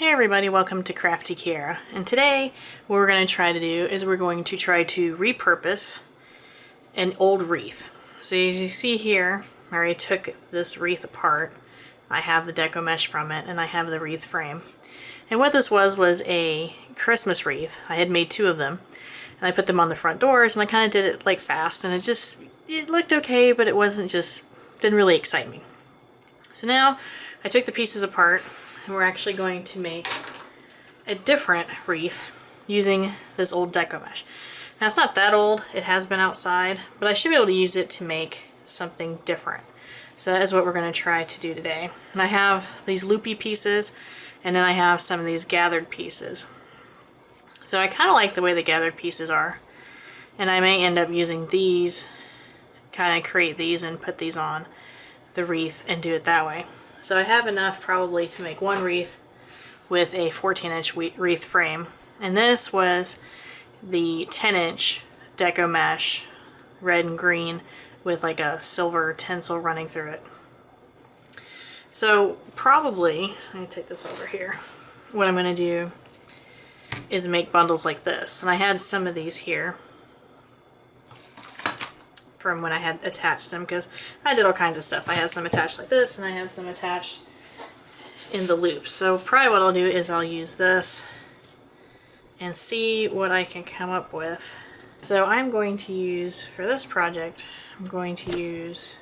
Hey everybody, welcome to Crafty Kiara. And today what we're going to try to do is we're going to try to repurpose an old wreath. So as you see here, I already took this wreath apart. I have the deco mesh from it and I have the wreath frame. And what this was a Christmas wreath. I had made 2 of them and I put them on the front doors and I kind of did it like fast and it looked okay, but it didn't really excite me. So now I took the pieces apart and we're actually going to make a different wreath using this old deco mesh. Now it's not that old, it has been outside, but I should be able to use it to make something different. So that is what we're going to try to do today. And I have these loopy pieces and then I have some of these gathered pieces. So I kind of like the way the gathered pieces are, and I may end up using these, kind of create these and put these on the wreath and do it that way. So I have enough probably to make one wreath with a 14-inch wreath frame. And this was the 10-inch deco mesh, red and green, with like a silver tinsel running through it. So probably, let me take this over here, what I'm going to do is make bundles like this. And I had some of these here from when I had attached them, because I did all kinds of stuff. I had some attached like this and I had some attached in the loops. So probably what I'll do is I'll use this and see what I can come up with. So I'm going to use, for this project, I'm going to use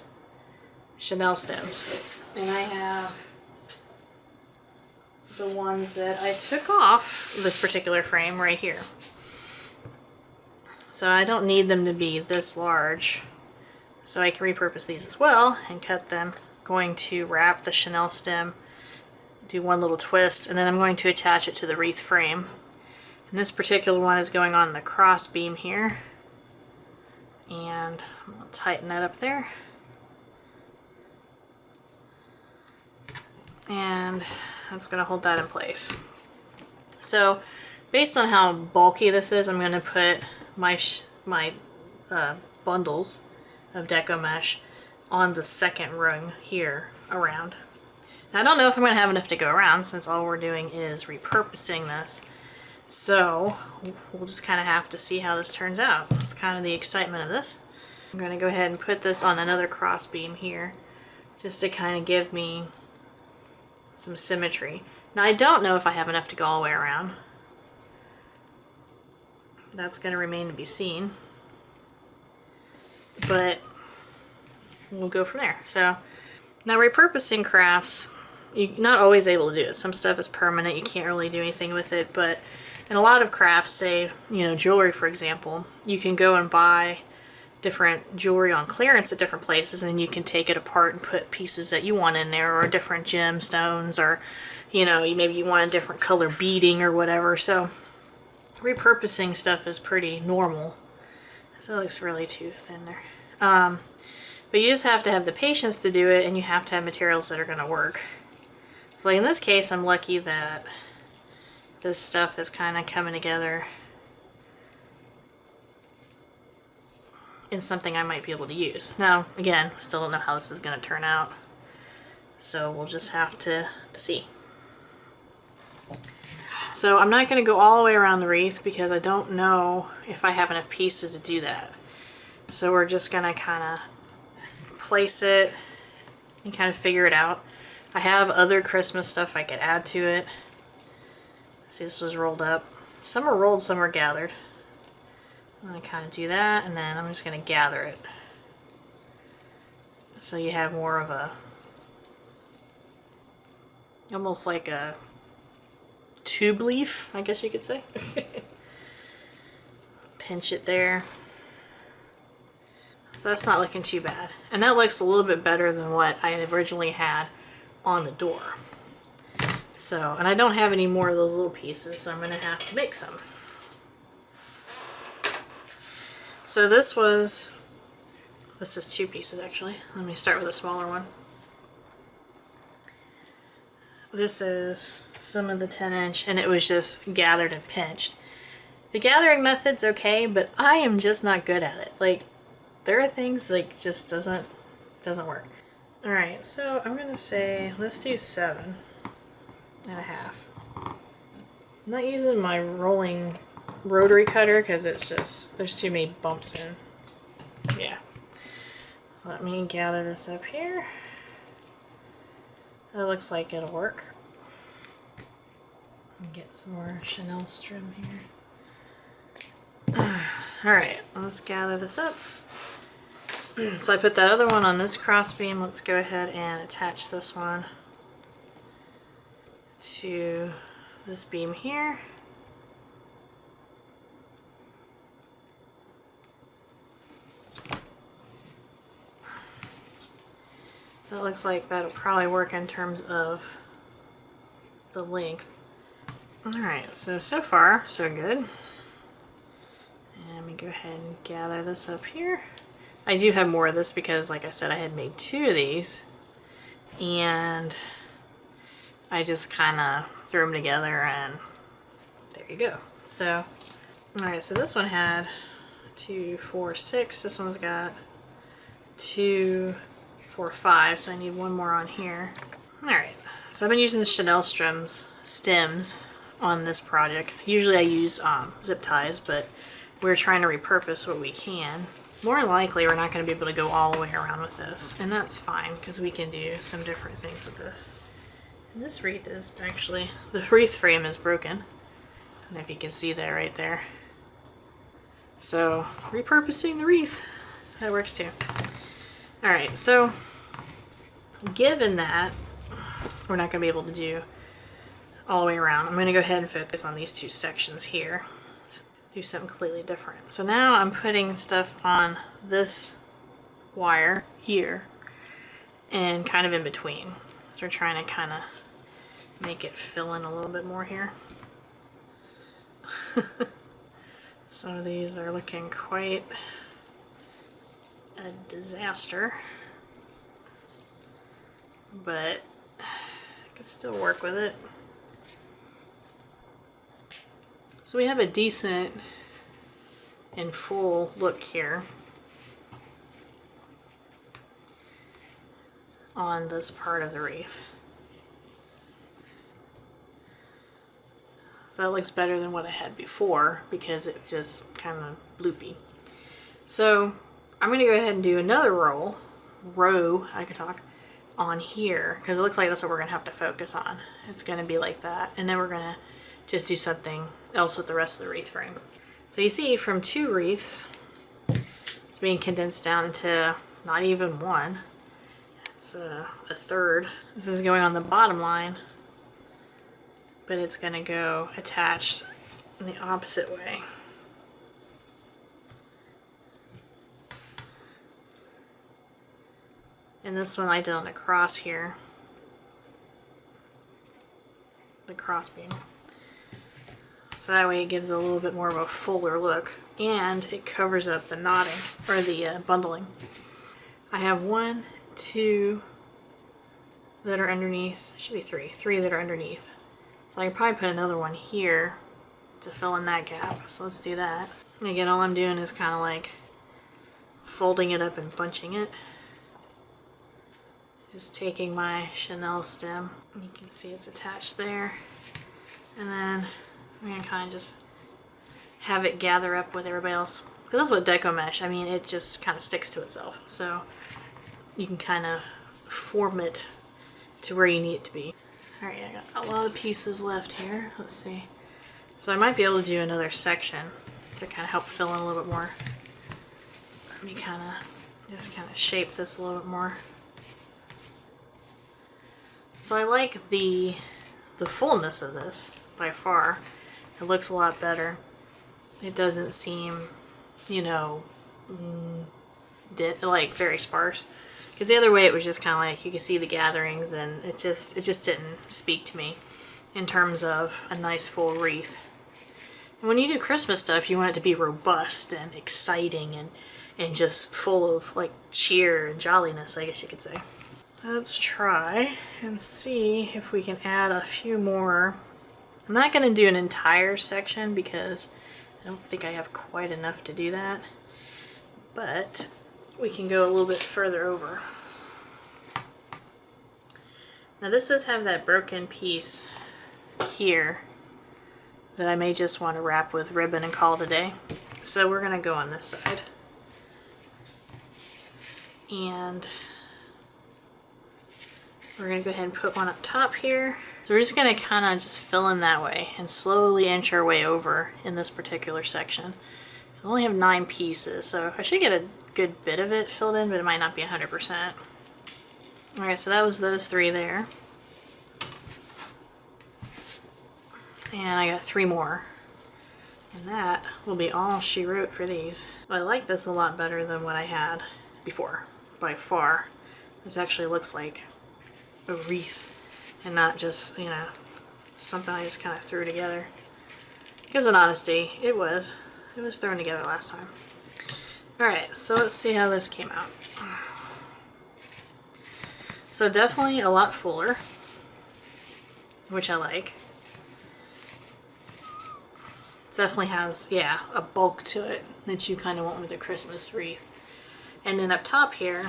chenille stems. And I have the ones that I took off this particular frame right here. So I don't need them to be this large, so I can repurpose these as well and cut them. Going to wrap the chenille stem, do one little twist, and then I'm going to attach it to the wreath frame. And this particular one is going on the cross beam here, and I'll tighten that up there. And that's going to hold that in place. So based on how bulky this is, I'm going to put my bundles of deco mesh on the second rung here around. Now I don't know if I'm going to have enough to go around, since all we're doing is repurposing this. So we'll just kind of have to see how this turns out. It's kind of the excitement of this. I'm going to go ahead and put this on another cross beam here, just to kind of give me some symmetry. Now I don't know if I have enough to go all the way around. That's going to remain to be seen, but we'll go from there. So now repurposing crafts, you're not always able to do it. Some stuff is permanent, you can't really do anything with it, but in a lot of crafts, say, jewelry for example, you can go and buy different jewelry on clearance at different places, and you can take it apart and put pieces that you want in there, or different gemstones, or maybe you want a different color beading or whatever. So repurposing stuff is pretty normal. So it looks really too thin there. But you just have to have the patience to do it, and you have to have materials that are going to work. So like in this case, I'm lucky that this stuff is kind of coming together in something I might be able to use. Now, again, still don't know how this is going to turn out. So we'll just have to see. So I'm not going to go all the way around the wreath because I don't know if I have enough pieces to do that. So we're just going to kind of place it and kind of figure it out. I have other Christmas stuff I could add to it. See, this was rolled up. Some are rolled, some are gathered. I'm going to kind of do that, and then I'm just going to gather it. So you have more of a, almost like a tube leaf, I guess you could say. Pinch it there. So that's not looking too bad. And that looks a little bit better than what I originally had on the door. So, and I don't have any more of those little pieces, so I'm going to have to make some. So this is 2 pieces actually. Let me start with a smaller one. This is some of the 10-inch, and it was just gathered and pinched. The gathering method's okay, but I am just not good at it. Like, there are things like just doesn't work. Alright, so I'm gonna say let's do 7.5. I'm not using my rolling rotary cutter because it's just, there's too many bumps in. Yeah. So let me gather this up here. It looks like it'll work. Get some more Chanel trim here. Alright, let's gather this up. So I put that other one on this cross beam. Let's go ahead and attach this one to this beam here. So it looks like that'll probably work in terms of the length. Alright, so far, so good. And let me go ahead and gather this up here. I do have more of this because, like I said, I had made 2 of these. And I just kind of threw them together and there you go. So, alright, so this one had 2, 4, 6. This one's got 2, 4, 5. So I need one more on here. Alright, so I've been using the Chanel stems on this project. Usually I use zip ties, but we're trying to repurpose what we can. More than likely we're not going to be able to go all the way around with this, and that's fine because we can do some different things with this. And this wreath is actually, the wreath frame is broken. I don't know if you can see that right there. So repurposing the wreath, that works too. Alright, so given that we're not going to be able to do all the way around, I'm going to go ahead and focus on these 2 sections here. Let's do something completely different. So now I'm putting stuff on this wire here and kind of in between. So we're trying to kind of make it fill in a little bit more here. Some of these are looking quite a disaster, but I can still work with it. So we have a decent and full look here on this part of the wreath. So that looks better than what I had before because it was just kind of bloopy. So I'm going to go ahead and do another row, I can talk, on here because it looks like that's what we're going to have to focus on. It's going to be like that, and then we're going to just do something else with the rest of the wreath frame. So you see from 2 wreaths, it's being condensed down to not even 1. It's a third. This is going on the bottom line, but it's going to go attached in the opposite way. And this one I did on the cross here, the cross beam. So that way it gives it a little bit more of a fuller look, and it covers up the knotting, or the bundling. I have 1, 2 that are underneath, should be 3 that are underneath. So I can probably put another one here to fill in that gap, so let's do that. And again, all I'm doing is kind of like folding it up and bunching it. Just taking my Chanel stem, you can see it's attached there, and then I'm going to kind of just have it gather up with everybody else. Because that's what deco mesh, I mean, it just kind of sticks to itself. So you can kind of form it to where you need it to be. Alright, I got a lot of pieces left here. Let's see. So I might be able to do another section to kind of help fill in a little bit more. Let me kind of shape this a little bit more. So I like the fullness of this by far. It looks a lot better. It doesn't seem, you know, like very sparse. Because the other way it was just kind of like you could see the gatherings, and it just didn't speak to me in terms of a nice full wreath. And when you do Christmas stuff, you want it to be robust and exciting and just full of like cheer and jolliness, I guess you could say. Let's try and see if we can add a few more. I'm not going to do an entire section because I don't think I have quite enough to do that, but we can go a little bit further over. Now this does have that broken piece here that I may just want to wrap with ribbon and call it a day. So we're going to go on this side. And we're going to go ahead and put one up top here. So we're just going to kind of just fill in that way and slowly inch our way over in this particular section. I only have 9 pieces, so I should get a good bit of it filled in, but it might not be 100%. Alright, so that was those 3 there. And I got 3 more. And that will be all she wrote for these. I like this a lot better than what I had before, by far. This actually looks like a wreath and not just, you know, something I just kind of threw together. Because in honesty, it was thrown together last time. Alright, so let's see how this came out. So definitely a lot fuller, which I like. Definitely has, yeah, a bulk to it that you kind of want with a Christmas wreath. And then up top here,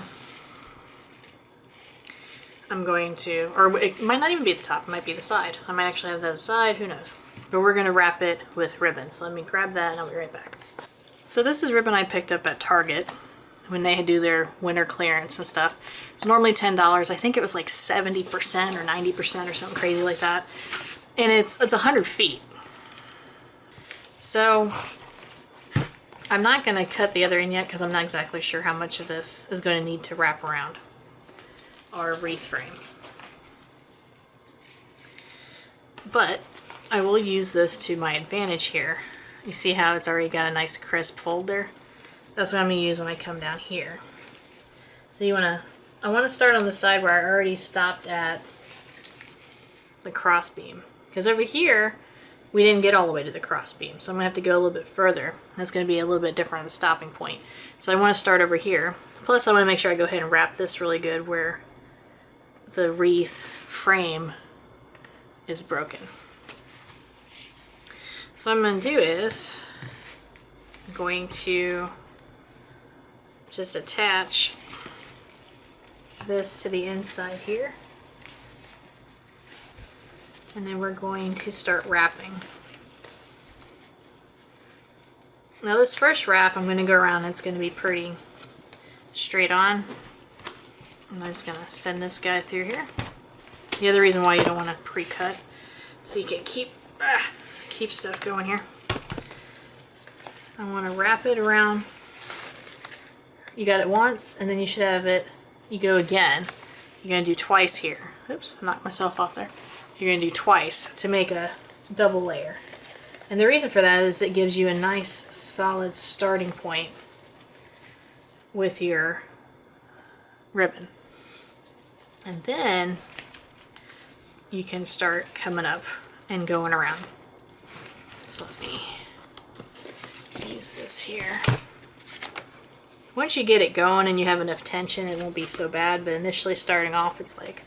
I'm going to, or it might not even be at the top, it might be the side. I might actually have that side, who knows. But we're going to wrap it with ribbon. So let me grab that and I'll be right back. So this is ribbon I picked up at Target when they do their winter clearance and stuff. It's normally $10. I think it was like 70% or 90% or something crazy like that. And it's 100 feet. So I'm not going to cut the other end yet because I'm not exactly sure how much of this is going to need to wrap around our wreath frame. But I will use this to my advantage here. You see how it's already got a nice crisp fold there? That's what I'm going to use when I come down here. So I want to start on the side where I already stopped at the cross beam. Because over here, we didn't get all the way to the cross beam, so I'm going to have to go a little bit further. That's going to be a little bit different of a stopping point. So I want to start over here. Plus I want to make sure I go ahead and wrap this really good where the wreath frame is broken. So what I'm going to do is I'm going to just attach this to the inside here. And then we're going to start wrapping. Now this first wrap I'm going to go around, it's going to be pretty straight on. I'm just going to send this guy through here. The other reason why you don't want to pre-cut, so you can keep stuff going here. I want to wrap it around. You got it once, and then you should have it, you go again. You're going to do twice here. Oops, I knocked myself off there. You're going to do twice to make a double layer. And the reason for that is it gives you a nice solid starting point with your ribbon. And then you can start coming up and going around. So let me use this here. Once you get it going and you have enough tension, it won't be so bad, but initially starting off it's like,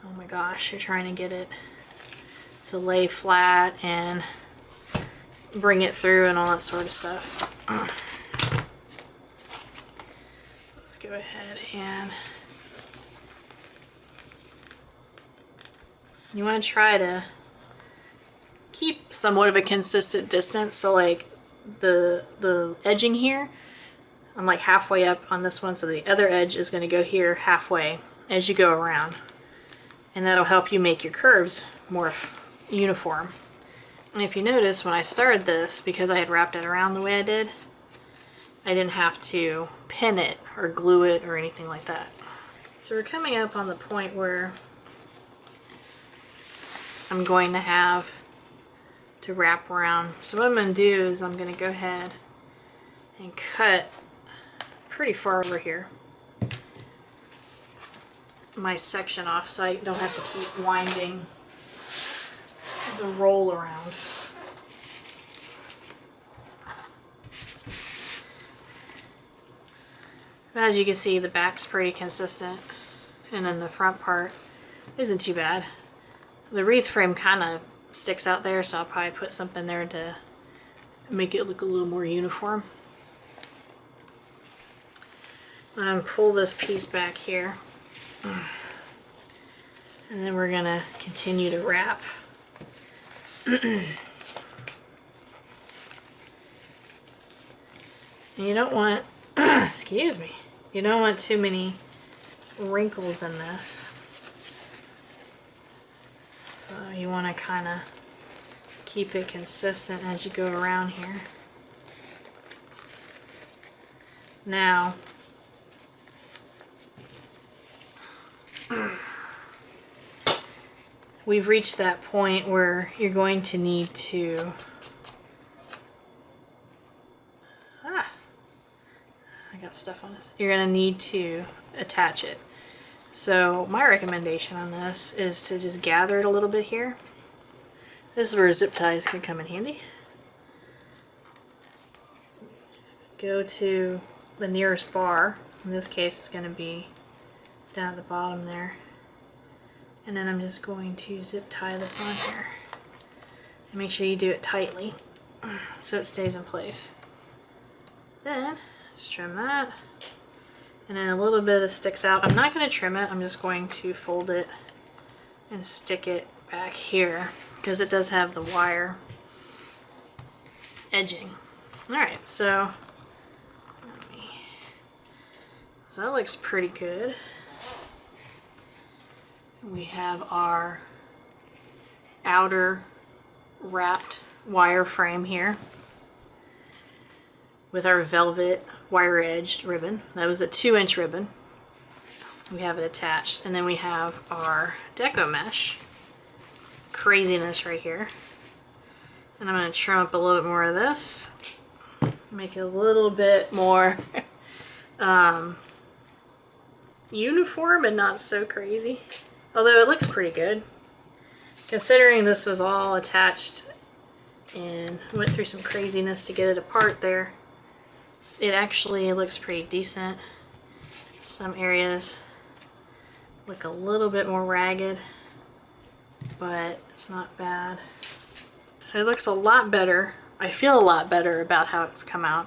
oh my gosh, you're trying to get it to lay flat and bring it through and all that sort of stuff. Let's go ahead and you want to try to keep somewhat of a consistent distance. So like the edging here, I'm like halfway up on this one, so the other edge is going to go here halfway as you go around. And that'll help you make your curves more uniform. And if you notice, when I started this, because I had wrapped it around the way I did, I didn't have to pin it or glue it or anything like that. So we're coming up on the point where I'm going to have to wrap around. So what I'm going to do is I'm going to go ahead and cut pretty far over here my section off so I don't have to keep winding the roll around. As you can see, the back's pretty consistent, and then the front part isn't too bad. The wreath frame kind of sticks out there, so I'll probably put something there to make it look a little more uniform. I'm going to pull this piece back here, and then we're going to continue to wrap. And you don't want, excuse me, you don't want too many wrinkles in this. So you want to kind of keep it consistent as you go around here. Now, we've reached that point where you're going to need to, I got stuff on this. You're going to need to attach it. So my recommendation on this is to just gather it a little bit here. This is where zip ties can come in handy. Go to the nearest bar. In this case it's going to be down at the bottom there. And then I'm just going to zip tie this on here. And make sure you do it tightly so it stays in place. Then just trim that. And then a little bit that sticks out. I'm not going to trim it, I'm just going to fold it and stick it back here because it does have the wire edging. Alright, so that looks pretty good. We have our outer wrapped wire frame here with our velvet wire edged ribbon. That was a 2-inch ribbon. We have it attached, and then we have our deco mesh craziness right here. And I'm going to trim up a little bit more of this, make it a little bit more uniform and not so crazy. Although it looks pretty good. Considering this was all attached and went through some craziness to get it apart there, it actually looks pretty decent. Some areas look a little bit more ragged, but it's not bad. It looks a lot better. I feel a lot better about how it's come out.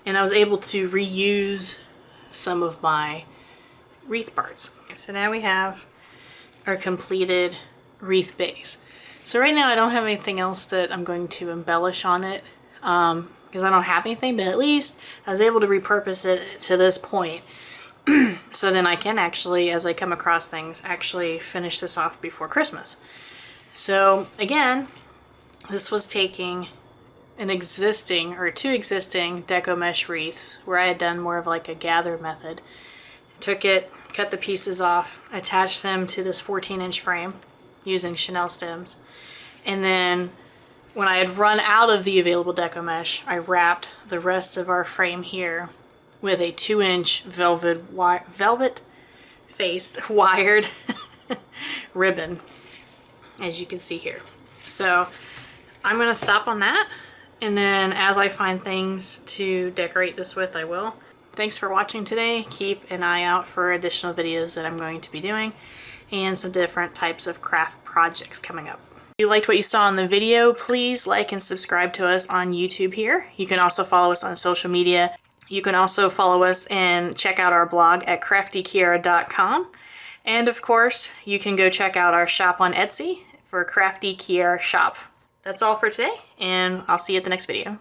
And I was able to reuse some of my wreath parts. So now we have our completed wreath base. So right now I don't have anything else that I'm going to embellish on it because I don't have anything, but at least I was able to repurpose it to this point. So then I can actually, as I come across things, actually finish this off before Christmas. So again, this was taking an existing or 2 existing deco mesh wreaths where I had done more of like a gather method. Took it, cut the pieces off, attached them to this 14-inch frame using Chanel stems, and then when I had run out of the available deco mesh, I wrapped the rest of our frame here with a 2-inch velvet faced wired ribbon, as you can see here. So I'm going to stop on that, and then as I find things to decorate this with, I will. Thanks for watching today. Keep an eye out for additional videos that I'm going to be doing and some different types of craft projects coming up. If you liked what you saw in the video, please like and subscribe to us on YouTube here. You can also follow us on social media. You can also follow us and check out our blog at craftykiara.com. And of course, you can go check out our shop on Etsy for Crafty Kiara Shop. That's all for today, and I'll see you at the next video.